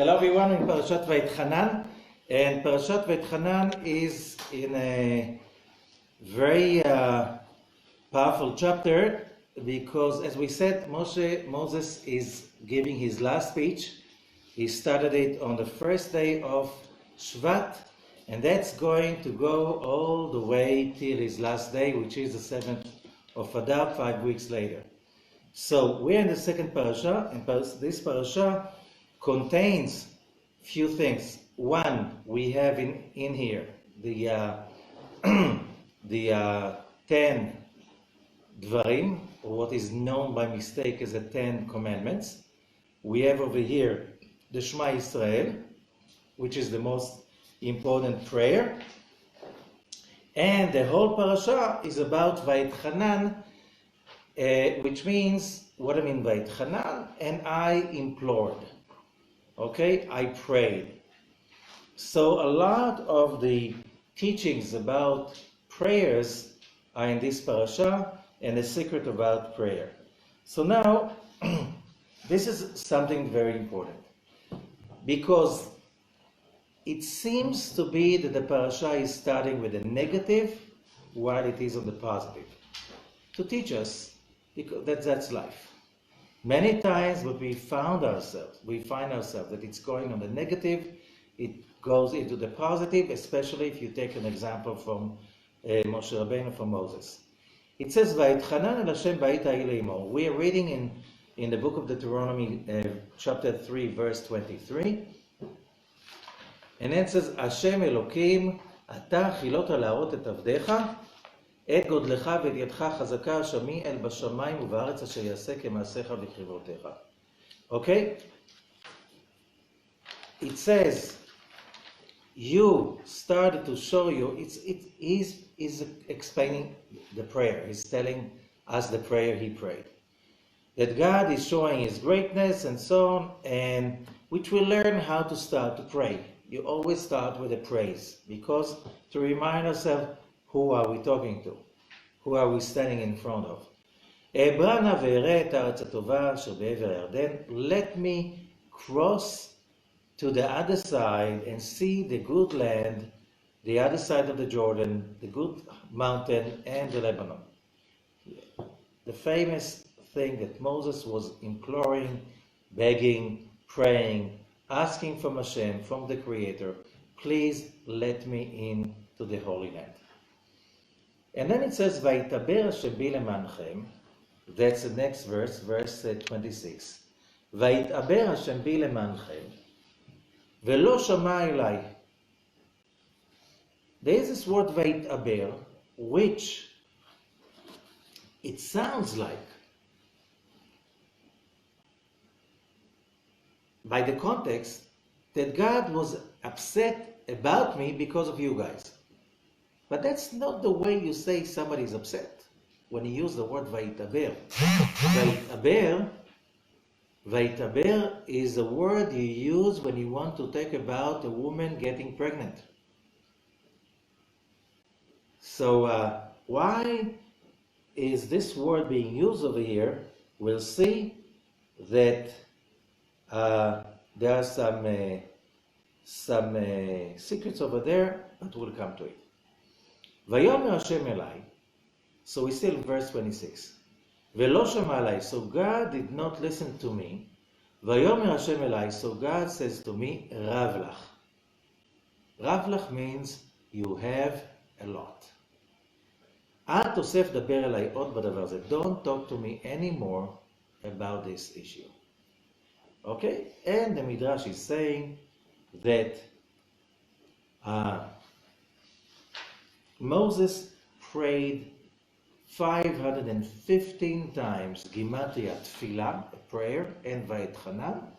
Hello everyone in Parashat VaEt'ḥanan, and Parashat VaEt'ḥanan is in a very powerful chapter because, as we said, Moses is giving his last speech. He started it on the first day of Shvat, and that's going to go all the way till his last day, which is the 7th of Adar, 5 weeks later. So we're in the second parasha, and this parasha contains few things. One, we have in here the 10 dvarim, or what is known by mistake as the 10 commandments. We have over here the Shema Yisrael, which is the most important prayer. And the whole parasha is about VaEt'ḥanan, which means, what I mean VaEt'ḥanan, and I implored. Okay, I prayed. So a lot of the teachings about prayers are in this parasha, and the secret about prayer. So now, this is something very important, because it seems to be that the parasha is starting with the negative while it is on the positive, to teach us, because that's life. Many times what we find ourselves that it's going on the negative, it goes into the positive, especially if you take an example from Moshe Rabbeinu, from Moses. It says, VaEt'ḥanan el Hashem ba'it ha'il le'imor. We are reading in the book of Deuteronomy, chapter 3, verse 23. And it says, Hashem Elokim, ata chilota la'arot et avdecha, את גודלך ואת ידך חזקה השמי אל בשמיים ובארץ אשר יעשה כמעשיך וכבודך. Okay? It says, you started to show you, he's explaining the prayer. He's telling us the prayer he prayed. That God is showing his greatness and so on, and which we learn how to start to pray. You always start with a praise, because to remind ourselves, who are we talking to? Who are we standing in front of? Let me cross to the other side and see the good land, the other side of the Jordan, the good mountain, and the Lebanon. The famous thing that Moses was imploring, begging, praying, asking from Hashem, from the Creator, please let me in to the Holy Land. And then it says, "Vayitaber Hashem bi lemanchem." That's the next verse, verse 26. "Vayitaber Hashem bi lemanchem, velo shama elai." There is this word "vayitaber," which it sounds like, by the context, that God was upset about me because of you guys. But that's not the way you say somebody's upset when you use the word vayitaber. Vayitaber is a word you use when you want to talk about a woman getting pregnant. So why is this word being used over here? We'll see that there are some secrets over there, but we'll come to it. Vayomer Hashem elai. So we still in verse 26. Velo shama elai. So God did not listen to me. Vayomer Hashem elai. So God says to me, Rav lach. Rav lach means you have a lot. Al tosef daber elai od badavar ze. Don't talk to me anymore about this issue. Okay? And the Midrash is saying that Moses prayed 515 times Gimatria Tfilah, a prayer, and VaEt'ḥanan,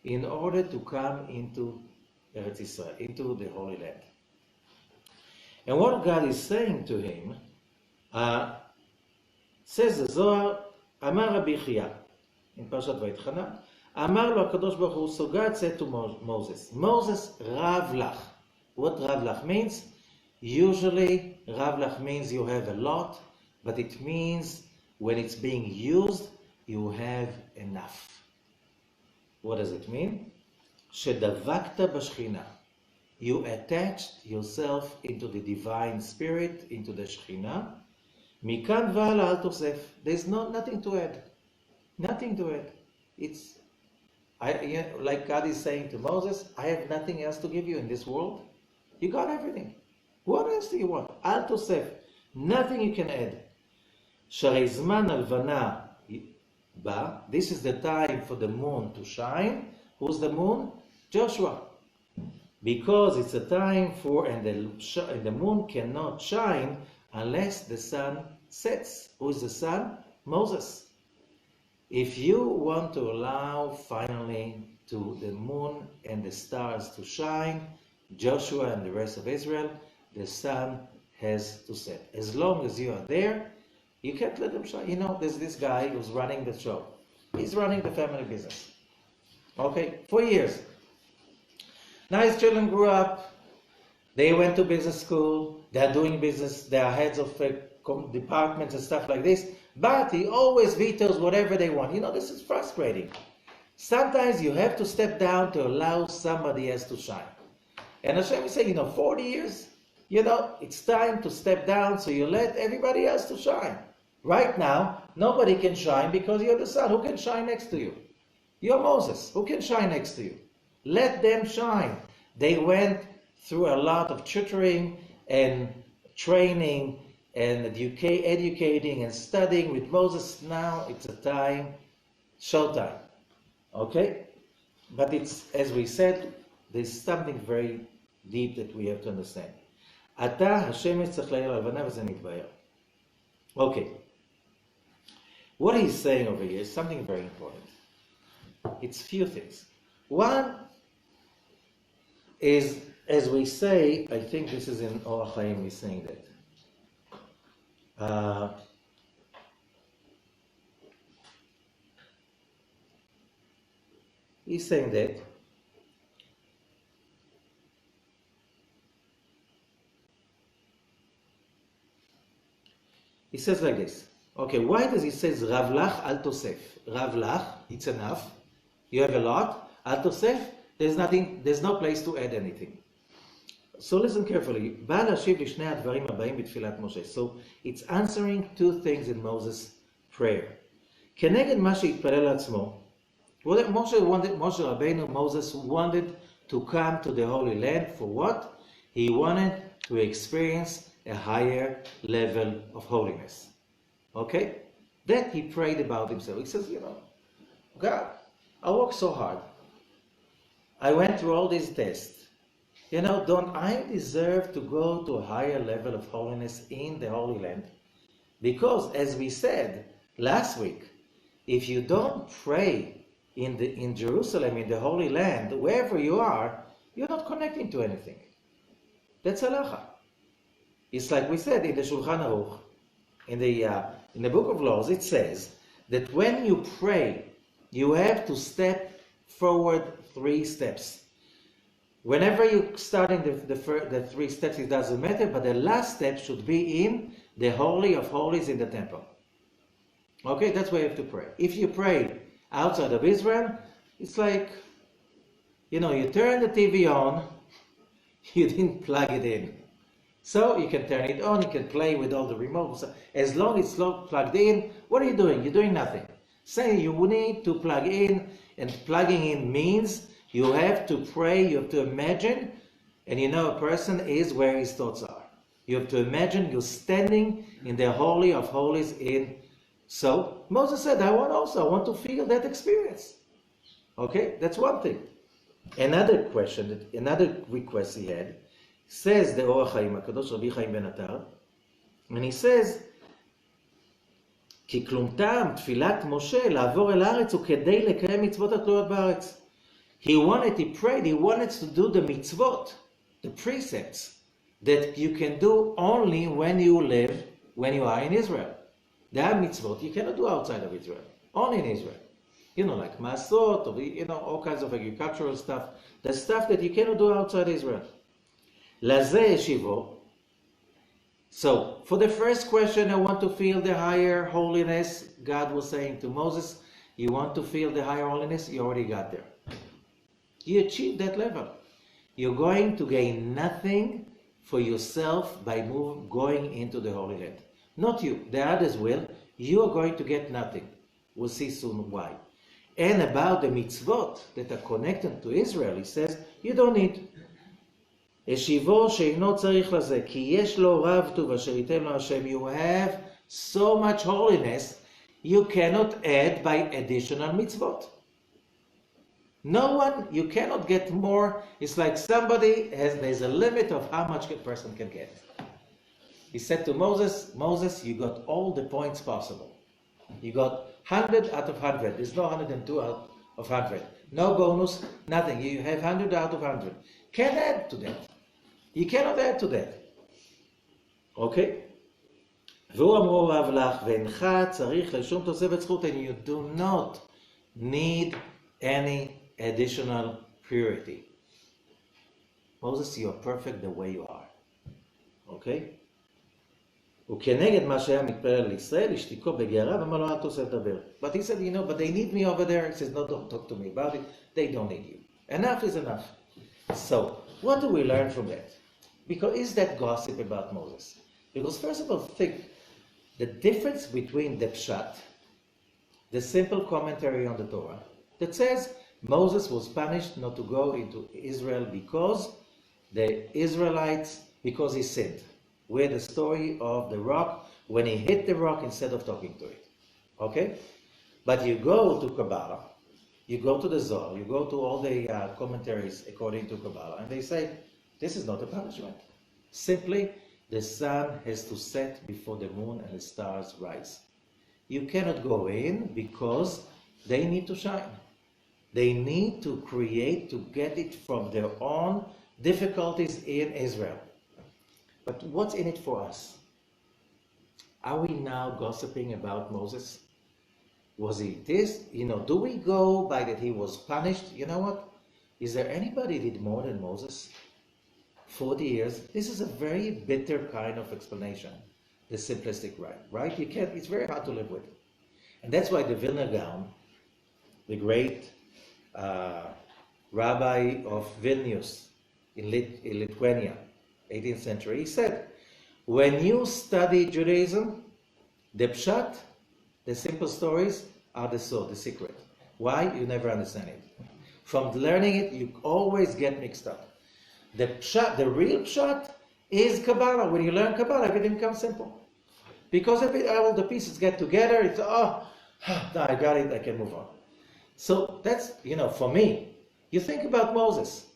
in order to come into Eretz Israel, into the Holy Land. And what God is saying to him, says the Zohar, Amar Rabbi Chia, in Parashat VaEt'ḥanan, Amar lo HaKadosh Baruch Hu, so God said to Moses, Rav lach. What Rav lach means? Usually, Rav lach means you have a lot, but it means when it's being used, you have enough. What does it mean? שדבקת בשכינה. You attached yourself into the divine spirit, into the Shekhinah. מכאן והלאה אל תוסף. There's nothing to add. Nothing to add. It's like God is saying to Moses, I have nothing else to give you in this world. You got everything. What else do you want? אל תוסף. Nothing you can add. שהרי זמן הלבנה בא. This is the time for the moon to shine. Who's the moon? Joshua. Because it's a time for, and the moon cannot shine unless the sun sets. Who is the sun? Moses. If you want to allow finally to the moon and the stars to shine, Joshua and the rest of Israel, the sun has to set. As long as you are there, you can't let them shine. You know, there's this guy who's running the show. He's running the family business. Okay, for years. Now his children grew up. They went to business school. They're doing business. They're heads of departments and stuff like this. But he always vetoes whatever they want. You know, this is frustrating. Sometimes you have to step down to allow somebody else to shine. And Hashem is saying, 40 years, it's time to step down so you let everybody else to shine. Right now, nobody can shine because you're the sun. Who can shine next to you? You're Moses. Who can shine next to you? Let them shine. They went through a lot of tutoring and training and educating and studying with Moses. Now it's a time, showtime. Okay? But it's, as we said, there's something very deep that we have to understand. אתה השמש צריך להאיר ללבנה וזה מתבהר. Okay. What he's saying over here is something very important. It's few things. One is, as we say, I think this is in Or HaChaim, he's saying that. He's saying that he says like this. Okay, why does he say Rav lach al tosef? Rav lach, it's enough. You have a lot. Al tosef, there's no place to add anything. So listen carefully. בא להשיב לשני הדברים הבאים בתפילת משה. So it's answering two things in Moses' prayer. כנגד מה שהתפלל לעצמו, Moshe Rabbeinu, Moses wanted to come to the Holy Land for what? He wanted to experience a higher level of holiness. Okay? That he prayed about himself. He says, God, I worked so hard. I went through all these tests. Don't I deserve to go to a higher level of holiness in the Holy Land? Because, as we said last week, if you don't pray in Jerusalem, in the Holy Land, wherever you are, you're not connecting to anything. That's halacha. It's like we said in the Shulchan Aruch, in the Book of Laws, it says that when you pray, you have to step forward 3 steps. Whenever you start in the 3 steps, it doesn't matter, but the last step should be in the Holy of Holies in the temple. Okay, that's where you have to pray. If you pray outside of Israel, it's like, you turn the TV on, you didn't plug it in. So you can turn it on, you can play with all the remotes. As long as it's plugged in, what are you doing? You're doing nothing. Say you need to plug in, and plugging in means you have to pray, you have to imagine, and a person is where his thoughts are. You have to imagine you're standing in the Holy of Holies in. So Moses said, I want to feel that experience. Okay, that's one thing. Another request he had, says the Or HaChaim HaKadosh, Rabbi Chaim ben Atar, and he says, כי כלום טעם תפילת משה לעבור אל הארץ הוא כדי לקיים מצוות התלויות בארץ. He prayed, he wanted to do the mitzvot, the precepts, that you can do only when you are in Israel. There are mitzvot you cannot do outside of Israel, only in Israel. Like masot, or all kinds of agricultural stuff. The stuff that you cannot do outside Israel. לזה השיבו. So, for the first question, I want to feel the higher holiness. God was saying to Moses, you want to feel the higher holiness? You already got there. You achieve that level. You're going to gain nothing for yourself by going into the Holy Land. Not you, the others will. You are going to get nothing. We'll see soon why. And about the mitzvot that are connected to Israel, he says, you don't need. השיבו שאינו צריך לזה, כי יש לו רב טוב אשר ייתן לו השם. You have so much holiness, you cannot add by additional mitzvot. No one, you cannot get more. It's like there's a limit of how much a person can get. He said to Moses, Moses, you got all the points possible. You got 100 out of 100. There's no 102 out of 100. No bonus, nothing. You have 100 out of 100. Can't add to that. You cannot add to that. Okay? והוא אמרו רב לך, ואינך צריך לשום תוספת זכות, and you do not need any additional purity. Moses, you are perfect the way you are. Okay? וכנגד מה שהיה מתפלל לישראל, השתיקו בגערה, ואמר לו, אל תוסף דבר. But he said, but they need me over there. He says, no, don't talk to me about it. They don't need you. Enough is enough. So, what do we learn from that? Because is that gossip about Moses? Because first of all, think the difference between the pshat, the simple commentary on the Torah, that says Moses was punished not to go into Israel because the Israelites, because he sinned. We had the story of the rock when he hit the rock instead of talking to it. Okay? But you go to Kabbalah, you go to the Zohar, you go to all the commentaries according to Kabbalah, and they say, this is not a punishment. Simply, the sun has to set before the moon and the stars rise. You cannot go in because they need to shine. They need to create, to get it from their own difficulties in Israel. But what's in it for us? Are we now gossiping about Moses? Was he this? Do we go by that he was punished? You know what? Is there anybody who did more than Moses? 40 years. This is a very bitter kind of explanation. The simplistic right? You can't, it's very hard to live with. And that's why the Vilna Gaon, the great Rabbi of Vilnius in Lithuania, 18th century, he said, when you study Judaism, the pshat, the simple stories, are the sword, the secret. Why? You never understand it. From learning it, you always get mixed up. The pshat, the real pshat, is Kabbalah. When you learn Kabbalah, everything becomes simple. Because all the pieces get together, it's, now I got it, I can move on. So that's, for me, you think about Moses.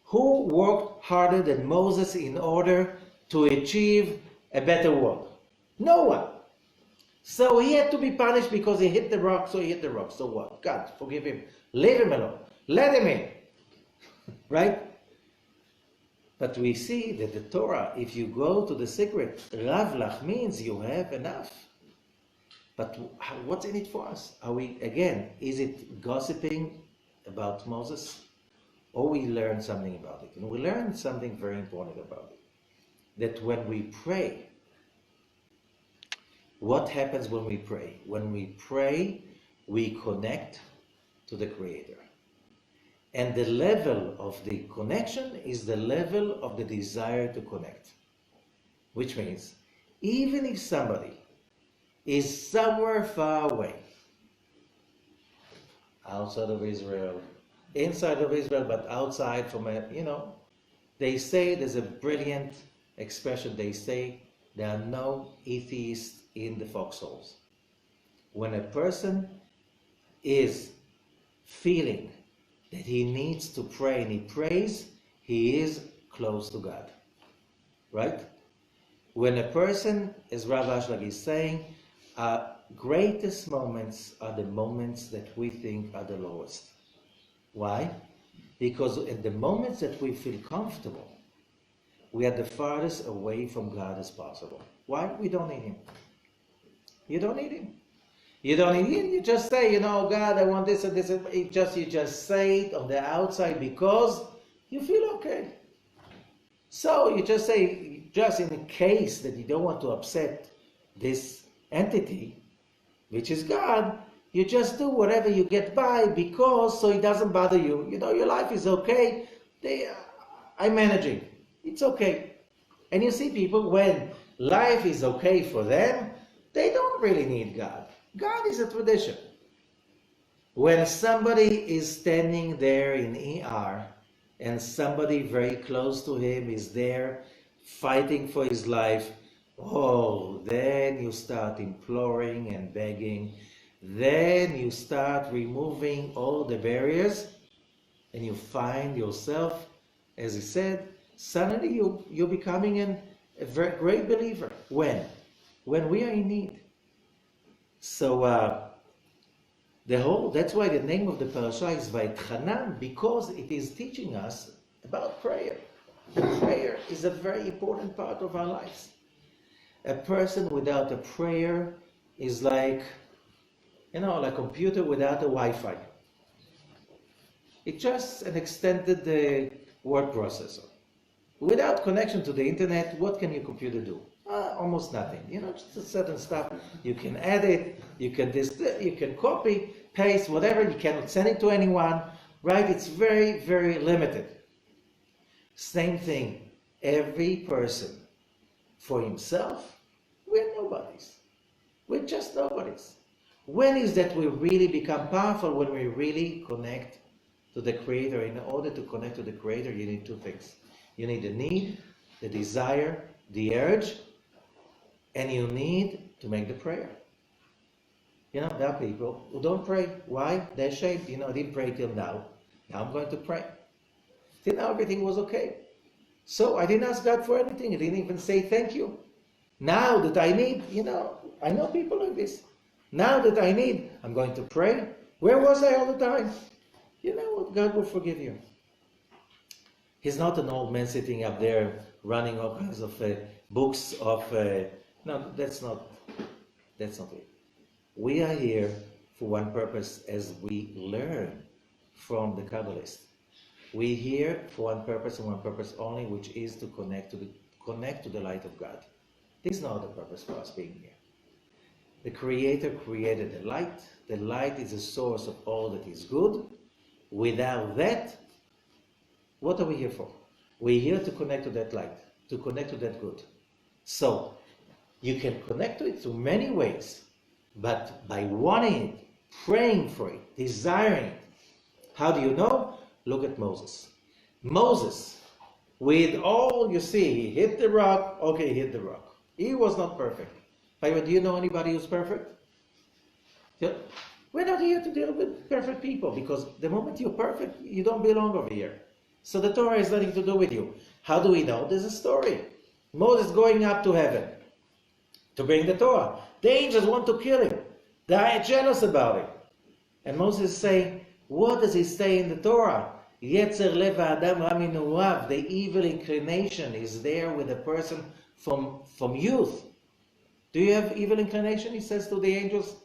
Who worked harder than Moses in order to achieve a better world? No one. So he had to be punished because he hit the rock, so he hit the rock. So what? God, forgive him. Leave him alone. Let him in. Right? But we see that the Torah, if you go to the secret, Ravlach means you have enough. But what's in it for us? Are we, again, is it gossiping about Moses? Or we learn something about it? And we learn something very important about it. That when we pray, what happens when we pray? When we pray, we connect to the Creator. And the level of the connection is the level of the desire to connect. Which means, even if somebody is somewhere far away, outside of Israel, inside of Israel, but outside from they say, there's a brilliant expression, they say, there are no atheists in the foxholes. When a person is feeling that he needs to pray and he prays, he is close to God. Right? When a person, as Rav Ashlag is saying, our greatest moments are the moments that we think are the lowest. Why? Because at the moments that we feel comfortable, we are the farthest away from God as possible. Why? We don't need Him. You don't need Him. You don't need Him. You just say, God, I want this and this. You just say it on the outside because you feel okay. So you just say, just in the case that you don't want to upset this entity, which is God, You just do whatever you get by because so it doesn't bother you. You know, your life is okay. I'm managing. It's okay. And you see people, when life is okay for them, they don't really need God. God is a tradition. When somebody is standing there in ER and somebody very close to him is there fighting for his life, oh, then you start imploring and begging. Then you start removing all the barriers and you find yourself, as he said, suddenly you're becoming a very great believer. When? When we are in need. So that's why the name of the parasha is VaEt'ḥanan, because it is teaching us about prayer. Prayer is a very important part of our lives. A person without a prayer is like, like a computer without a Wi-Fi. It's just an extended word processor. Without connection to the internet, what can your computer do? Almost nothing. Just a certain stuff. You can edit, you can copy, paste, whatever. You cannot send it to anyone, right? It's very, very limited. Same thing. Every person for himself, we're nobodies. We're just nobodies. When is that we really become powerful? When we really connect to the Creator. In order to connect to the Creator, you need two things. You need the need, the desire, the urge, and you need to make the prayer. There are people who don't pray. Why? They're ashamed. I didn't pray till now. Now I'm going to pray. Till now everything was okay. So I didn't ask God for anything. I didn't even say thank you. Now that I need, I know people like this. Now that I need, I'm going to pray. Where was I all the time? You know what? God will forgive you. He's not an old man sitting up there running all kinds of books of... no, that's not it. We are here for one purpose, as we learn from the Kabbalists. We're here for one purpose and one purpose only, which is to connect to the light of God. This is not the purpose for us being here. The Creator created the light. The light is the source of all that is good. Without that, what are we here for? We're here to connect to that light, to connect to that good. So, you can connect to it through many ways, but by wanting it, praying for it, desiring it. How do you know? Look at Moses. Moses, with all you see, he hit the rock. Okay, he hit the rock. He was not perfect. By the way, do you know anybody who's perfect? We're not here to deal with perfect people, because the moment you're perfect, you don't belong over here. So the Torah has nothing to do with you. How do we know? There's a story. Moses going up to heaven to bring the Torah. The angels want to kill him. They are jealous about it. And Moses is saying, what does he say in the Torah? Yetzer lev ha'adam ra minurav. The evil inclination is there with a person from youth. Do you have evil inclination? He says to the angels.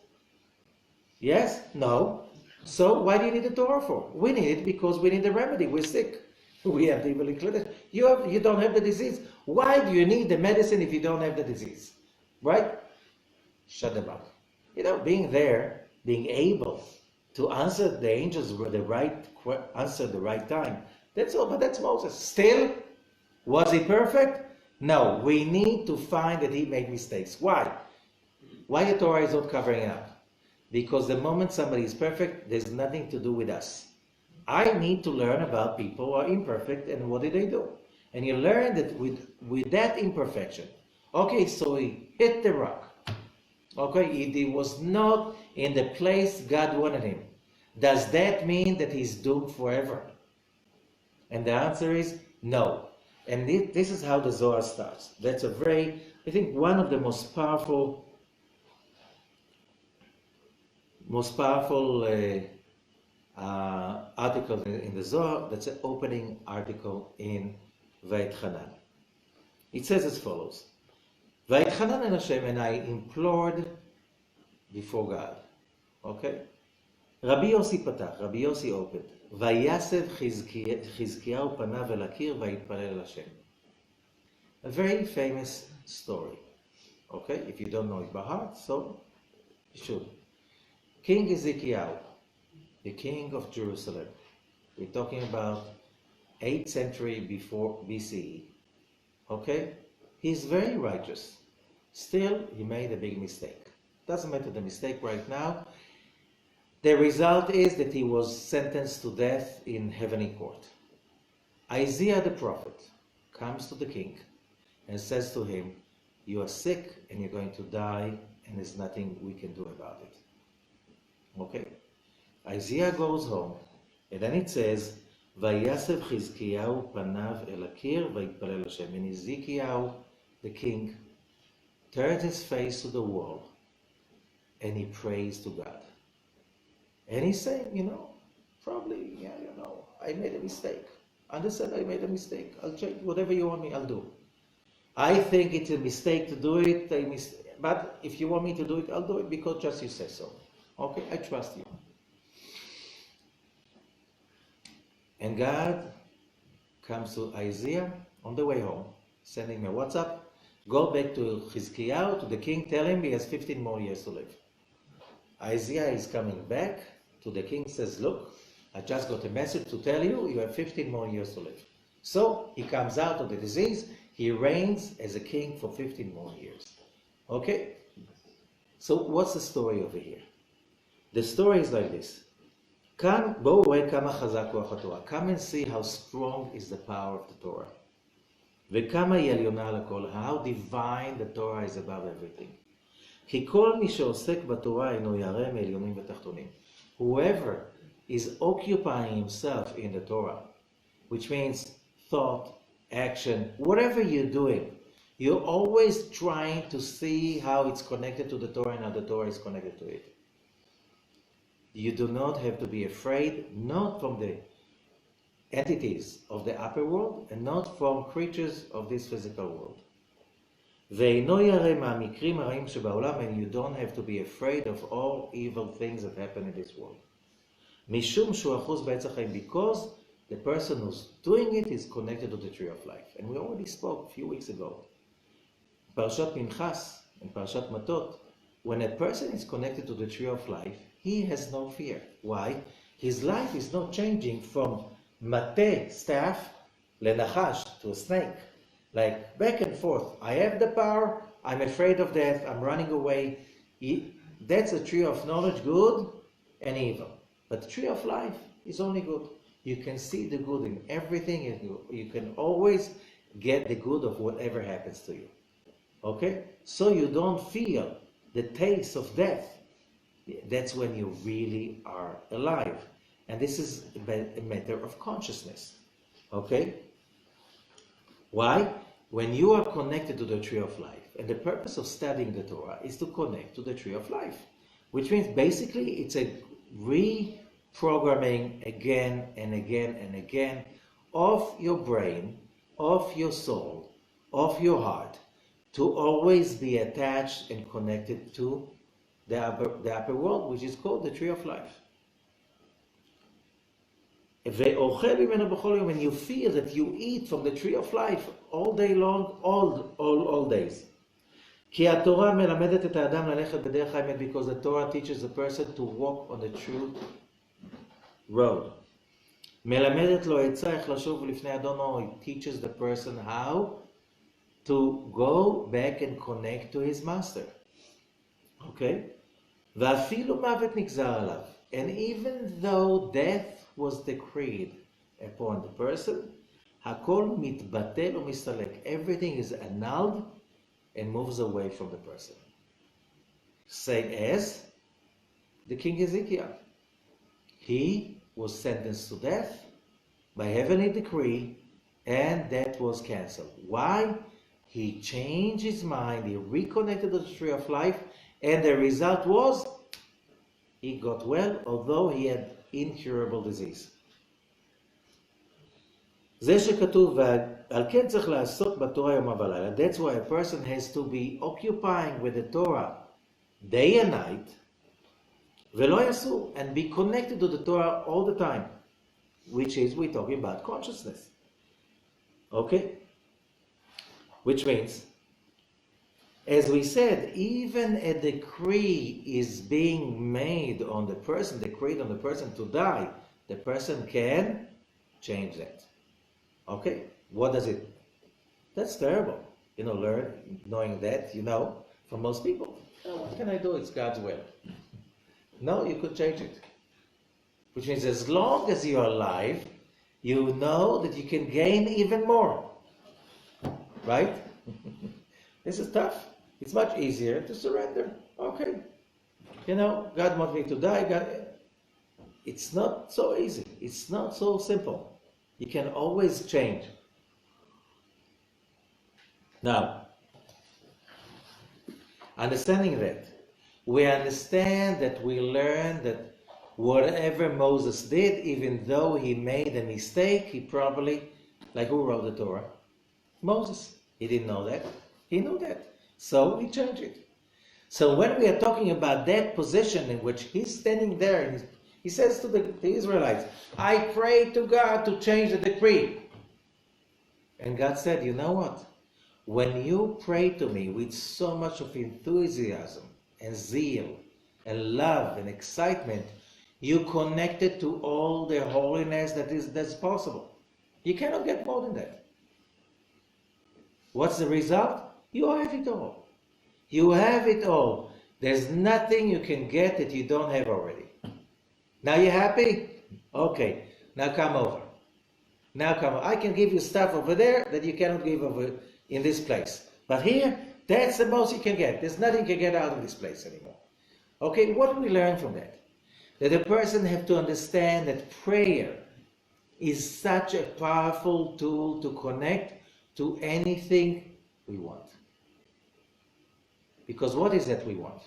Yes? No? So why do you need the Torah for? We need it because we need the remedy. We're sick. We have the evil inclination. You don't have the disease. Why do you need the medicine if you don't have the disease? Right? Shut them up. Being there, being able to answer the angels with the right answer at the right time. That's all. But that's Moses. Still, was he perfect? No. We need to find that he made mistakes. Why? Why the Torah is not covering up? Because the moment somebody is perfect, there's nothing to do with us. I need to learn about people who are imperfect and what did they do. And you learn that with that imperfection. Okay, so he hit the rock. Okay, he was not in the place God wanted him. Does that mean that he's doomed forever? And the answer is no. And this is how the Zohar starts. That's I think one of the most powerful article in the Zohar. That's an opening article in VaEt'ḥanan. It says as follows: VaEt'ḥanan el Hashem, and I implored before God. Okay? Rabbi Yossi patach, Rabbi Yossi opened. Vayasev Chizkiyahu panav el hakir vayitpalel el Hashem. A very famous story. Okay? If you don't know it by heart, so you should. King Ezekiel, the king of Jerusalem, we're talking about 8th century before BCE, okay? He's very righteous. Still, he made a big mistake. Doesn't matter the mistake right now. The result is that he was sentenced to death in heavenly court. Isaiah the prophet comes to the king and says to him, you are sick and you're going to die and there's nothing we can do about it. Okay? Isaiah goes home and then it says, ויסב חזקיהו פניו אל הקיר ויתפלל השם. And Ezekiel, the king, turned his face to the wall and he prays to God. And he's saying, probably, I made a mistake. Understand I made a mistake. I'll change whatever you want me, I'll do. I think it's a mistake to do it, but if you want me to do it, I'll do it because just you say so. Okay, I trust you. And God comes to Isaiah on the way home, sending him a WhatsApp, go back to Chizkiyahu, to the king, tell him he has 15 more years to live. Isaiah is coming back to the king, says, look, I just got a message to tell you, you have 15 more years to live. So he comes out of the disease, he reigns as a king for 15 more years. Okay? So what's the story over here? The story is like this. Come and see how strong is the power of the Torah. How divine the Torah is above everything. Whoever is occupying himself in the Torah, which means thought, action, whatever you're doing, you're always trying to see how it's connected to the Torah and how the Torah is connected to it. You do not have to be afraid, not from the entities of the upper world and not from creatures of this physical world. And you don't have to be afraid of all evil things that happen in this world. Because the person who's doing it is connected to the tree of life. And we already spoke a few weeks ago. Parshat Pinchas and Parshat Matot, when a person is connected to the tree of life, he has no fear. Why? His life is not changing from mate, staff, lenachash, to a snake. Like back and forth. I have the power, I'm afraid of death, I'm running away. That's a tree of knowledge, good and evil. But the tree of life is only good. You can see the good in everything, and you can always get the good of whatever happens to you. Okay? So you don't feel the taste of death. That's when you really are alive. And this is a matter of consciousness. Okay? Why? When you are connected to the tree of life, and the purpose of studying the Torah is to connect to the tree of life, which means basically it's a reprogramming again and again and again of your brain, of your soul, of your heart, to always be attached and connected to the upper world, which is called the tree of life. When you feel that you eat from the tree of life all day long, all days. Because the Torah teaches a person to walk on the true road. It teaches the person how to go back and connect to his master. Okay? And even though death was decreed upon the person, everything is annulled and moves away from the person. Same as the king Ezekiel. He was sentenced to death by heavenly decree, and that was cancelled. Why? He changed his mind, he reconnected to the tree of life, and the result was he got well, although he had incurable disease. That's why a person has to be occupying with the Torah day and night, and be connected to the Torah all the time, which is, we're talking about consciousness. Okay? Which means, As we said, even a decree is being made on the person, decreed on the person to die, the person can change that. Okay, what does it? That's terrible. Knowing that, for most people. Oh, what can I do? It's God's will. No, you could change it. Which means as long as you're alive, you know that you can gain even more. Right? This is tough. It's much easier to surrender. Okay. God wants me to die. It's not so easy. It's not so simple. You can always change. Now, understanding that, we understand that we learn that whatever Moses did, even though he made a mistake, he probably, like who wrote the Torah? Moses. He didn't know that. He knew that. So he changed it. So when we are talking about that position in which he's standing there, and he says to the Israelites, I pray to God to change the decree. And God said, you know what? When you pray to me with so much of enthusiasm and zeal and love and excitement, you connect it to all the holiness that's possible. You cannot get more than that. What's the result? You have it all. You have it all. There's nothing you can get that you don't have already. Now you happy? Okay. Now come over. I can give you stuff over there that you cannot give over in this place. But here, that's the most you can get. There's nothing you can get out of this place anymore. Okay, what do we learn from that? That a person has to understand that prayer is such a powerful tool to connect to anything we want. Because what is that we want?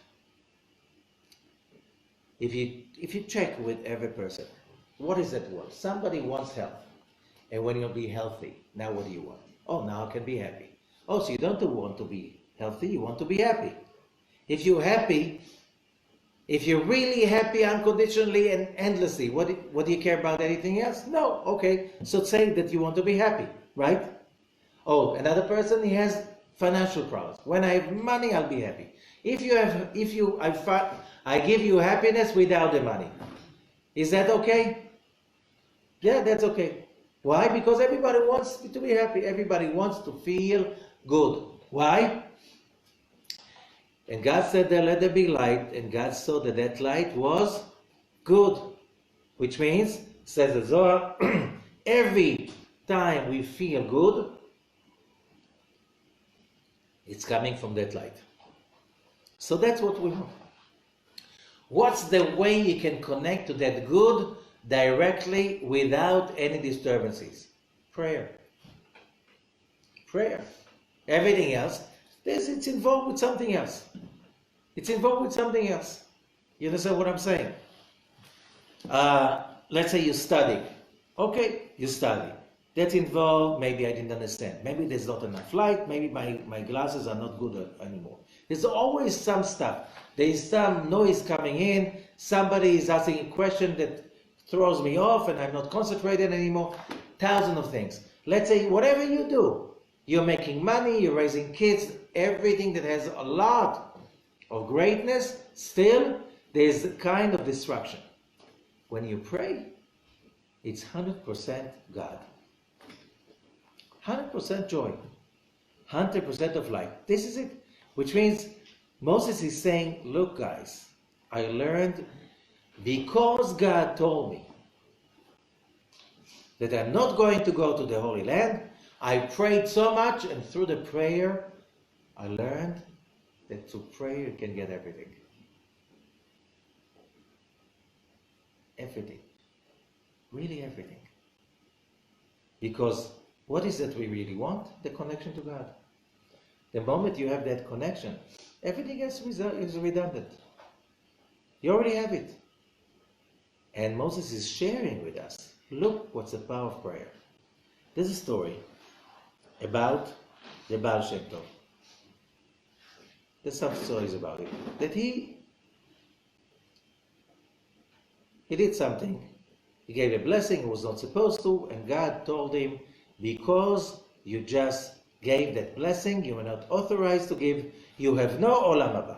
If you check with every person, what is that want? Somebody wants health. And when you'll be healthy, now what do you want? Oh, now I can be happy. Oh, so you don't want to be healthy, you want to be happy. If you're happy, if you're really happy unconditionally and endlessly, what do you care about anything else? No, okay. So say that you want to be happy, right? Oh, another person, he has financial problems. When I have money, I'll be happy. I give you happiness without the money. Is that okay? Yeah, that's okay. Why? Because everybody wants to be happy. Everybody wants to feel good. Why? And God said there, let there be light, and God saw that that light was good. Which means, says the Zohar, every time we feel good, it's coming from that light. So that's what we want. What's the way you can connect to that good directly without any disturbances? Prayer. Prayer. Everything else, it's involved with something else. It's involved with something else. You understand what I'm saying? Let's say you study. Okay, you study. That's involved, maybe I didn't understand. Maybe there's not enough light. Maybe my glasses are not good anymore. There's always some stuff. There is some noise coming in. Somebody is asking a question that throws me off and I'm not concentrated anymore. Thousands of things. Let's say whatever you do, you're making money, you're raising kids, everything that has a lot of greatness, still there's a kind of distraction. When you pray, it's 100% God. 100% joy. 100% of light. This is it. Which means Moses is saying, look guys, I learned because God told me that I'm not going to go to the Holy Land. I prayed so much, and through the prayer, I learned that through prayer you can get everything. Everything. Really everything. Because what is it we really want? The connection to God. The moment you have that connection, everything else is redundant. You already have it. And Moses is sharing with us. Look what's the power of prayer. There's a story about the Baal Shem Tov. There's some stories about it. That he did something. He gave a blessing he was not supposed to, and God told him, because you just gave that blessing, you were not authorized to give, You have no olam haba.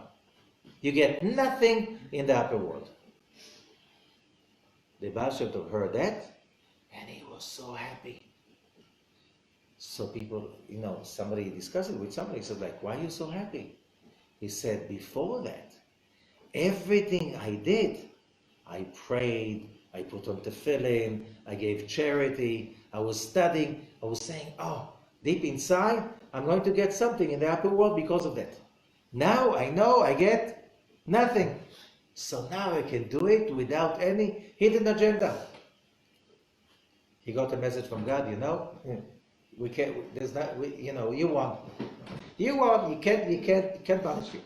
You get nothing in the upper world. The Baal Shem Tov heard that, and he was so happy. So people, somebody discussed it with somebody, said like, why are you so happy? He said, before that, everything I did, I prayed, I put on tefillin, I gave charity, I was studying, I was saying, deep inside, I'm going to get something in the upper world because of that. Now I know I get nothing. So now I can do it without any hidden agenda. He got a message from God, we can't, there's not, you want, you can't punish you.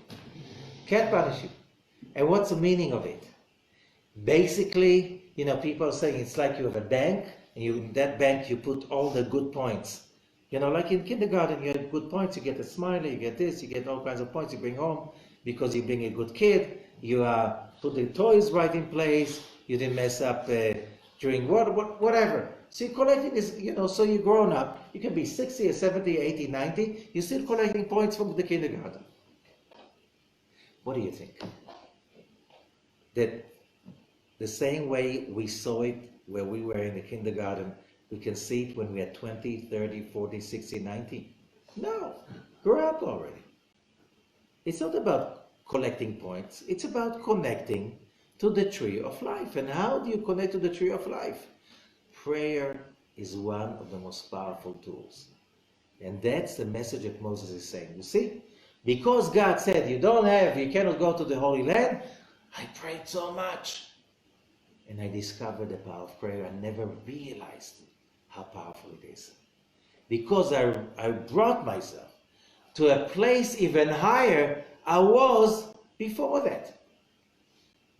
Can't punish you. And what's the meaning of it? Basically, people are saying it's like you have a bank, and in that bank you put all the good points. Like in kindergarten, you have good points, you get a smiley, you get this, you get all kinds of points you bring home because you bring a good kid, you put the toys right in place, you didn't mess up during whatever. So you're collecting this, so you're grown up, you can be 60 or 70, 80, 90, you're still collecting points from the kindergarten. What do you think? That the same way we saw it where we were in the kindergarten, we can see it when we are 20, 30, 40, 60, 90? No, grow up already. It's not about collecting points, it's about connecting to the tree of life. And how do you connect to the tree of life? Prayer is one of the most powerful tools. And that's the message that Moses is saying. You see? Because God said, you cannot go to the Holy Land, I prayed so much. And I discovered the power of prayer. I never realized how powerful it is. Because I brought myself to a place even higher I was before that.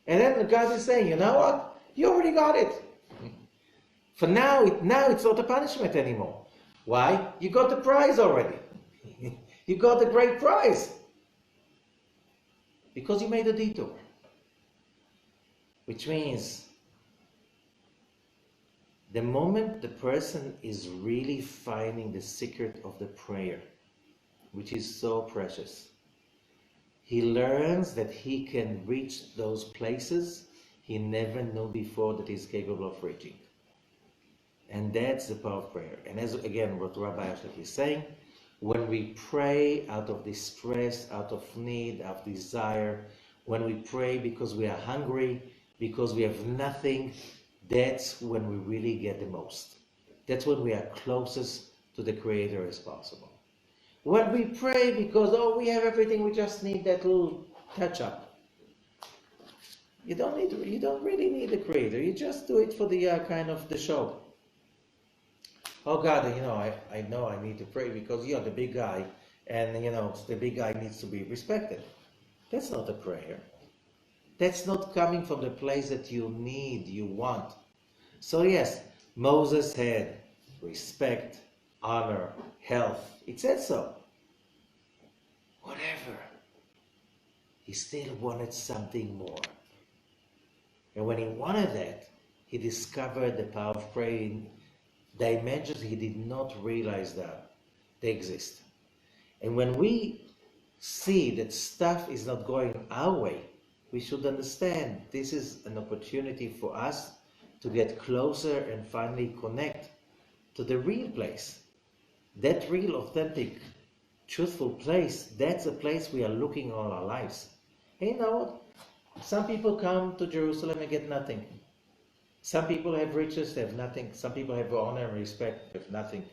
And then God is saying, you know what? You already got it. For now it's not a punishment anymore. Why? You got the prize already. You got the great prize. Because you made a detour. Which means the moment the person is really finding the secret of the prayer, which is so precious, he learns that he can reach those places he never knew before that he's capable of reaching. And that's the power of prayer. And as again, what Rabbi is saying, when we pray out of distress, out of need, out of desire, when we pray because we are hungry, because we have nothing, that's when we really get the most. That's when we are closest to the Creator as possible. When we pray because, we have everything, we just need that little touch-up. You don't really need the Creator. You just do it for the kind of the show. Oh God, I know I need to pray because you're the big guy, and the big guy needs to be respected. That's not a prayer. That's not coming from the place that you need, you want. So yes, Moses had respect, honor, health. It said so. Whatever. He still wanted something more. And when he wanted that, he discovered the power of praying dimensions he did not realize that they exist. And when we see that stuff is not going our way, we should understand this is an opportunity for us to get closer and finally connect to the real place. That real, authentic, truthful place, that's a place we are looking all our lives. And you know what? Some people come to Jerusalem and get nothing. Some people have riches, they have nothing. Some people have honor and respect, they have nothing.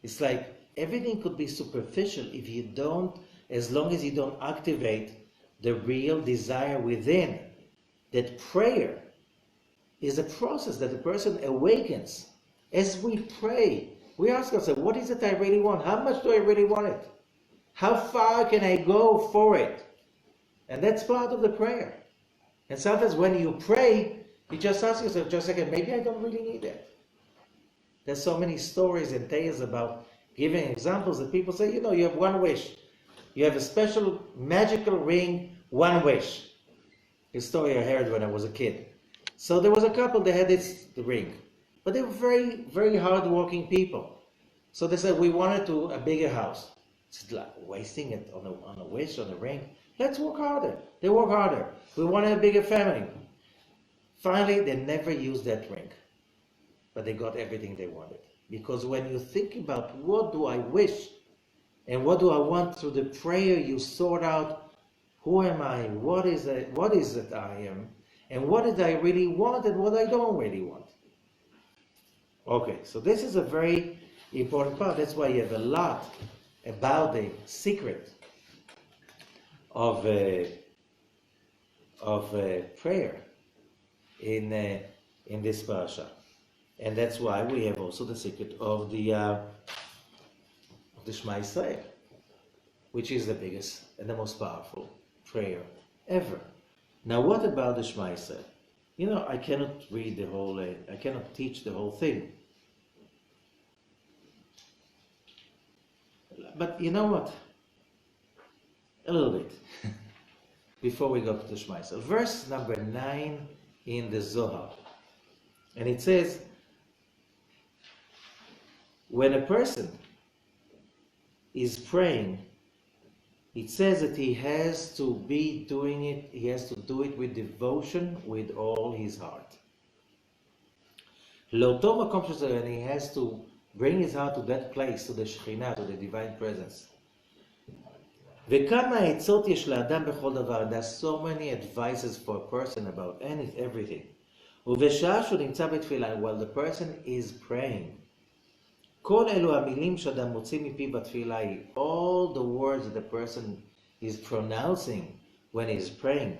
It's like everything could be superficial if you don't, as long as you don't activate the real desire within. That prayer is a process that the person awakens. As we pray, we ask ourselves, what is it I really want? How much do I really want it? How far can I go for it? And that's part of the prayer. And sometimes when you pray, you just ask yourself, just a second, maybe I don't really need that. There's so many stories and tales about giving examples that people say, you have one wish. You have a special magical ring, one wish. A story I heard when I was a kid. So there was a couple that had the ring. But they were very, very hard-working people. So they said, we wanted a bigger house. It's like wasting it on a wish, on a ring. Let's work harder. They work harder. We want a bigger family. Finally, they never used that ring, but they got everything they wanted. Because when you think about what do I wish and what do I want through the prayer, you sort out who am I, what is it I am, and what did I really want and what I don't really want. Okay, so this is a very important part. That's why you have a lot about the secret of prayer in this parasha, and that's why we have also the secret of the Shema Yisrael, which is the biggest and the most powerful prayer ever. Now, what about the Shema Yisrael? You know, I cannot read the whole. I cannot teach the whole thing. But you know what? A little bit before we go to the Shema Yisrael. Verse number 9 in the Zohar, and it says, when a person is praying, it says that he has to be doing it. He has to do it with devotion, with all his heart. לאותו מקום שזה, and he has to bring his heart to that place, to the Shekhinah, to the divine presence. וכמה עצות יש לאדם בכל דבר. There's so many advices for a person about everything. ובשעה שהוא נמצא בתפילה, while the person is praying, כל אלו המילים שאדם מוציא מפי בתפילה, all the words that the person is pronouncing when he's praying,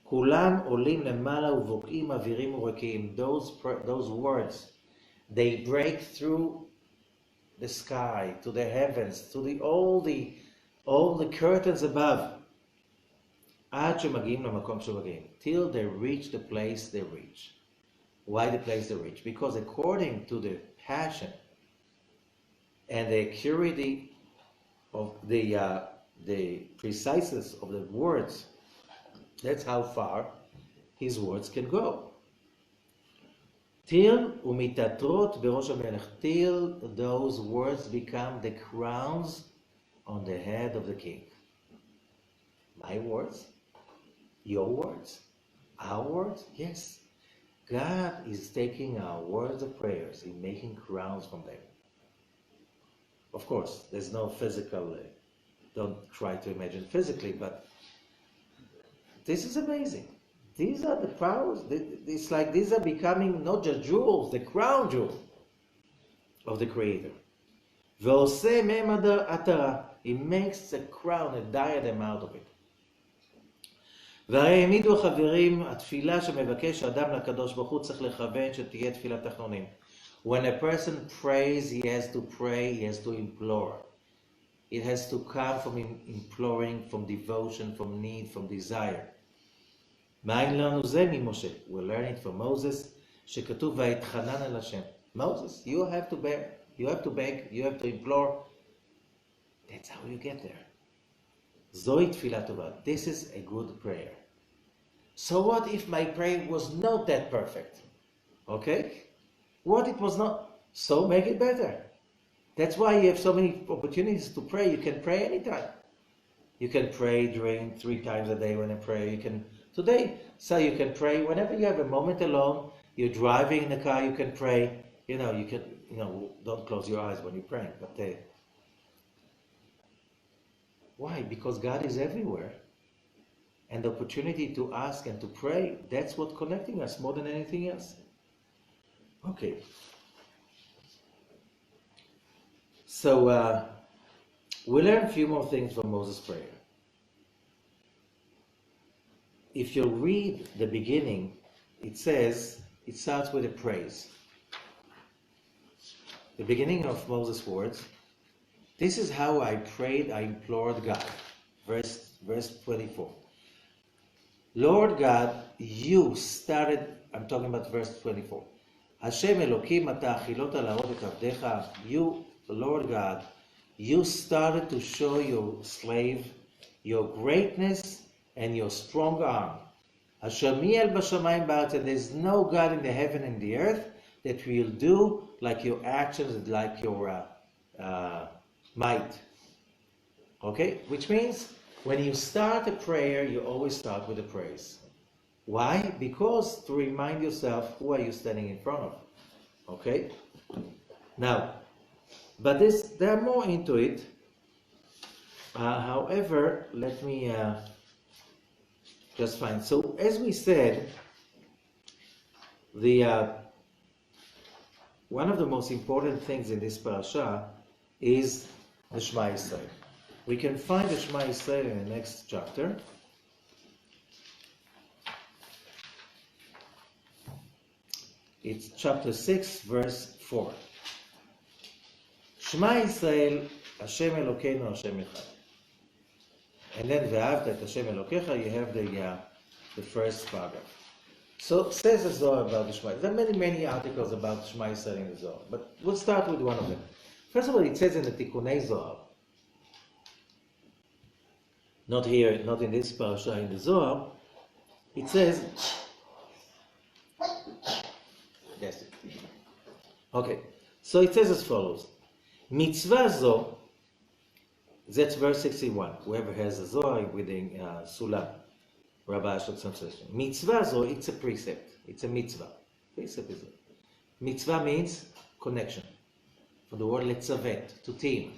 כולם עולים למעלה ובוקעים אווירים ורקיעים. Those words, they break through the sky, to the heavens, to all the curtains above, עד שמגיעים למקום שמגיעים, till they reach the place they reach. Why the place they reach? Because according to the passion and the accuracy of the preciseness of the words, that's how far his words can go. Till ומתעטרות בראש המלך, till those words become the crowns on the head of the king. My words, your words, our words, yes. God is taking our words of prayers and making crowns from them. Of course, there's no physical, don't try to imagine physically, but this is amazing. These are the powers, it's like these are becoming not just jewels, the crown jewel of the Creator. ועושה מהם עטרה, he makes a crown, a diadem out of it. והרי העמידו החברים, התפילה שמבקש האדם לקדוש ברוך הוא צריך לכוון שתהיה תפילת תחנונים. When a person prays, he has to pray, he has to implore. It has to come from imploring, from devotion, from need, from desire. מאין לנו זה ממשה? We learn it from Moses, שכתוב VaEt'ḥanan אל השם. Moses, you have to beg, you have to implore. That's how you get there. זוהי תפילה טובה. This is a good prayer. So what if my prayer was not that perfect? Okay? What it was not? So make it better. That's why you have so many opportunities to pray. You can pray anytime. You can pray during 3 times a day when I pray. You can today, so you can pray whenever you have a moment alone. You're driving in the car. You can pray. You can. Don't close your eyes when you're praying. But why? Because God is everywhere, and the opportunity to ask and to pray, that's what's connecting us more than anything else. Okay. So we learn a few more things from Moses' prayer. If you read the beginning, it starts with a praise. The beginning of Moses' words, this is how I prayed, I implored God. Verse 24. Lord God, you started, I'm talking about verse 24. Hashem Elokim ata achilot להראות את עבדיך. You, Lord God, you started to show your slave your greatness and your strong arm. Asher mi el bashamayim ba'aretz, and there's no God in the heaven and the earth that will do like your actions and like your might. Okay? Which means when you start a prayer, you always start with a praise. Why? Because to remind yourself, who are you standing in front of? Okay? Now, but there are more into it. However, let me just find. So, as we said, one of the most important things in this parasha is the Shema Yisrael. We can find the Shema Yisrael in the next chapter. It's chapter 6, verse 4. Shema Yisrael, Hashem Elokeinu, Hashem Echad. And then Ve'ahavta et Hashem Elokecha, you have the first paragraph. So says the Zohar about the Shema. There are many articles about Shema Yisrael in the Zohar, but we'll start with one of them. First of all, it says in the Tikkunei Zohar, not here, not in this parasha, in the Zohar, it says, yes. Okay, so it says as follows, Mitzvah zo, that's verse 61, whoever has a Zohar within Sulam, Rabbi Ashok's translation. Mitzvah zo, it's a precept, it's a mitzvah. Precept is it. Mitzvah means connection. From the word letzavet, to team.